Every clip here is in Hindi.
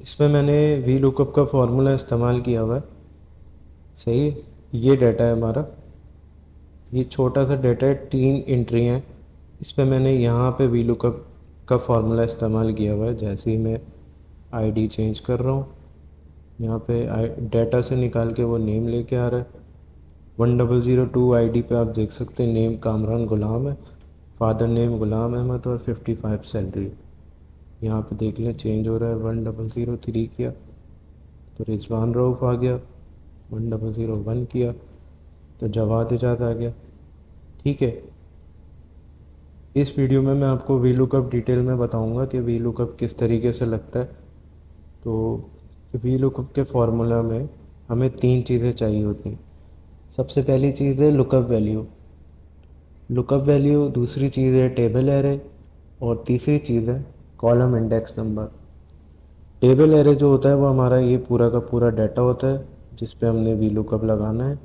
इसमें मैंने वी लुकअप का फार्मूला इस्तेमाल किया हुआ है। सही है। ये डाटा है हमारा, ये छोटा सा डाटा है, 3 एंट्री हैं। इस पर मैंने यहाँ पे वी लुकअप का फार्मूला इस्तेमाल किया हुआ है। जैसे ही मैं आईडी चेंज कर रहा हूँ, यहाँ पे डाटा से निकाल के वो नेम लेके आ रहा है। 1002 आईडी पे आप देख सकते हैं नेम कामरान गुलाम है, फादर नेम गुलाम अहमद और 55 सैलरी। यहाँ पे देख लें चेंज हो रहा है। 1003 किया तो रिजवान रऊफ़ आ गया। 1001 किया तो जवाद इजाद आ गया। ठीक है। इस वीडियो में मैं आपको वी लुकअप डिटेल में बताऊंगा कि वी लुकअप किस तरीके से लगता है। तो वी लुकअप के फार्मूला में हमें 3 चीज़ें चाहिए होती हैं। सबसे पहली चीज़ है लुकअप वैल्यू। लुकअप वैल्यू, दूसरी चीज़ है टेबल एरे, और तीसरी चीज़ है column index number. Table array जो होता है वो हमारा ये पूरा का पूरा डाटा होता है जिस पे हमने वी लुकअप लगाना है।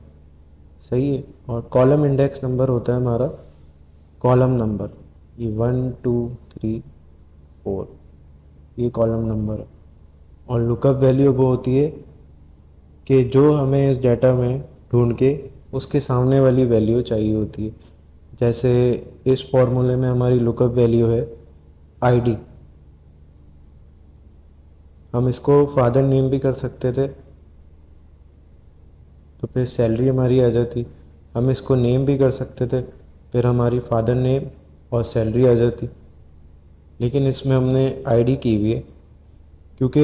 सही है। और कॉलम इंडेक्स नंबर होता है हमारा कॉलम नंबर। ये 1 2 3 4 ये कॉलम नंबर है। और लुकअप वैल्यू वो होती है कि जो हमें इस डाटा में ढूंढ के उसके सामने वाली वैल्यू चाहिए होती है। जैसे इस फॉर्मूले में हमारी लुकअप वैल्यू है आईडी। हम इसको फादर नेम भी कर सकते थे तो फिर सैलरी हमारी आ जाती। हम इसको नेम भी कर सकते थे, फिर हमारी फादर नेम और सैलरी आ जाती। लेकिन इसमें हमने आईडी की हुई है क्योंकि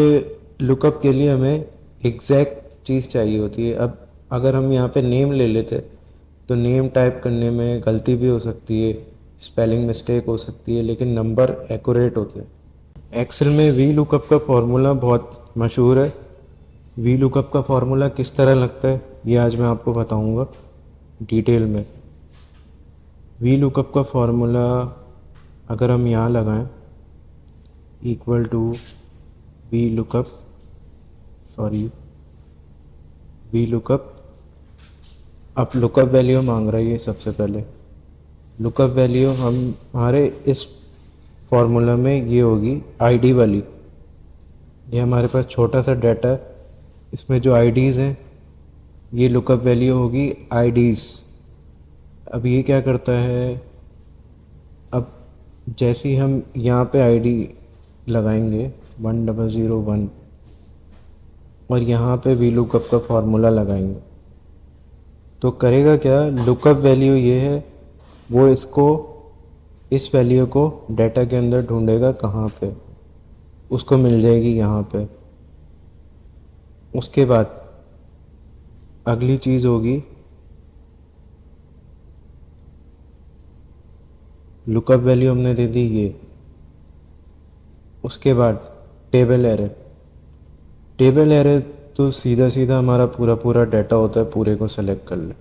लुकअप के लिए हमें एग्जैक्ट चीज़ चाहिए होती है। अब अगर हम यहाँ पे नेम ले लेते तो नेम टाइप करने में गलती भी हो सकती है, स्पेलिंग मिस्टेक हो सकती है, लेकिन नंबर एक्यूरेट होते हैं। एक्सेल में वी लुकअप का फार्मूला बहुत मशहूर है। वी लुकअप का फार्मूला किस तरह लगता है ये आज मैं आपको बताऊंगा डिटेल में। वी लुकअप का फार्मूला अगर हम यहाँ लगाएं equal to V lookup, sorry V lookup, अब लुकअप वैल्यू मांग रहा है ये। सबसे पहले लुकअप वैल्यू हम हमारे इस फार्मूला में ये होगी आईडी वाली। ये हमारे पास छोटा सा डाटा है, इसमें जो आईडीज़ हैं ये लुकअप वैल्यू होगी आईडीज़। अब ये क्या करता है, अब जैसे ही हम यहाँ पे आईडी लगाएंगे 1001 और यहाँ पे वी लुकअप का फार्मूला लगाएंगे तो करेगा क्या, लुकअप वैल्यू ये है, वो इसको इस वैल्यू को डाटा के अंदर ढूंढेगा कहाँ पे, उसको मिल जाएगी यहाँ पे। उसके बाद अगली चीज़ होगी लुकअप वैल्यू हमने दे दी ये। उसके बाद टेबल एरे। टेबल एरे तो सीधा सीधा हमारा पूरा पूरा डाटा होता है, पूरे को सेलेक्ट कर ले।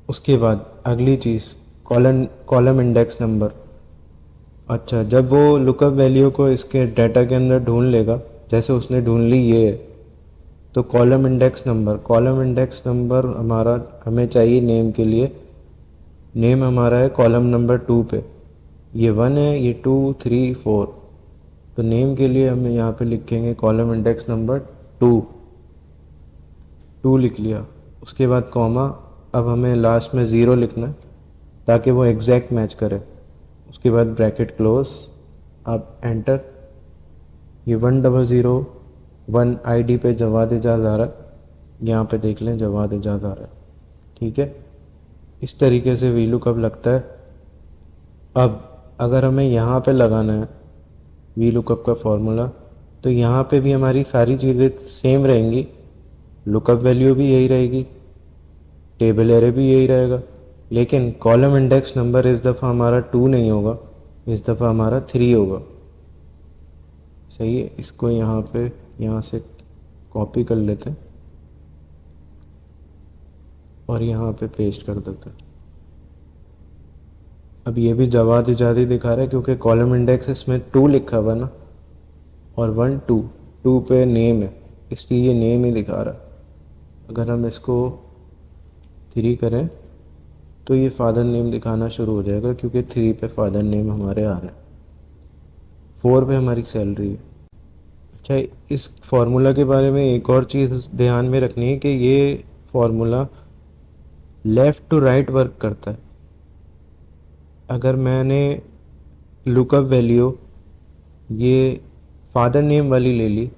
उसके बाद अगली चीज़ कॉलम इंडेक्स नंबर। अच्छा, जब वो लुकअप वैल्यू को इसके डाटा के अंदर ढूंढ लेगा, जैसे उसने ढूंढ ली ये, तो column index number, column index number हमारा हमें चाहिए नेम के लिए। नेम हमारा है कॉलम नंबर 2 पे। ये 1 है, ये 2 3 4। तो नेम के लिए हम यहाँ पे लिखेंगे कॉलम इंडेक्स नंबर 2। 2 लिख लिया। उसके बाद कॉमा, अब हमें लास्ट में ज़ीरो लिखना है ताकि वो एग्जैक्ट मैच करे। उसके बाद ब्रैकेट क्लोज, अब एंटर। ये 1001 आईडी पे जवाद इजाज़ आ रहा है, यहाँ पे देख लें जवाद इजाज़ आ रहा है। ठीक है। इस तरीके से वी लुकअप लगता है। अब अगर हमें यहाँ पे लगाना है वी लुकअप का फार्मूला तो यहाँ पे भी हमारी सारी चीज़ें सेम रहेंगी। लुकअप वैल्यू भी यही रहेगी, टेबल एरे भी यही रहेगा, लेकिन कॉलम इंडेक्स नंबर इस दफ़ा हमारा 2 नहीं होगा, इस दफ़ा हमारा 3 होगा। सही है। इसको यहाँ पे यहाँ से कॉपी कर लेते हैं और यहाँ पे पेस्ट कर देते हैं। अब ये भी जवाद इजादी दिखा रहा है क्योंकि कॉलम इंडेक्स इसमें 2 लिखा हुआ ना, और 1 2 2 पे नेम है, इसलिए ये नेम ही दिखा रहा है। अगर हम इसको 3 करें तो ये फादर नेम दिखाना शुरू हो जाएगा क्योंकि 3 पे फादर नेम हमारे आ रहे हैं। 4 पे हमारी सैलरी है, अच्छा, इस फार्मूला के बारे में एक और चीज़ ध्यान में रखनी है कि ये formula left to right work करता है। अगर मैंने लुकअप वैल्यू ये फादर नेम वाली ले ली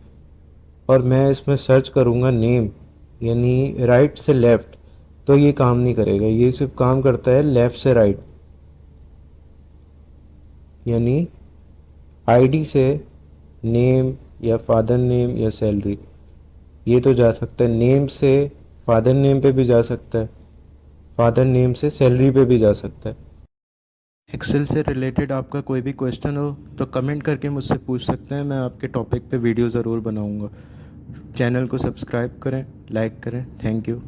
और मैं इसमें सर्च करूँगा नेम, यानी राइट से लेफ़्ट, तो ये काम नहीं करेगा। ये सिर्फ काम करता है लेफ़्ट से राइट, यानी आईडी से नेम या फादर नेम या सैलरी, ये तो जा सकता है। नेम से फादर नेम पे भी जा सकता है, फादर नेम से सैलरी पे भी जा सकता है। एक्सेल से रिलेटेड आपका कोई भी क्वेश्चन हो तो कमेंट करके मुझसे पूछ सकते हैं, मैं आपके टॉपिक पे वीडियो ज़रूर बनाऊंगा। चैनल को सब्सक्राइब करें, लाइक करें। Thank you.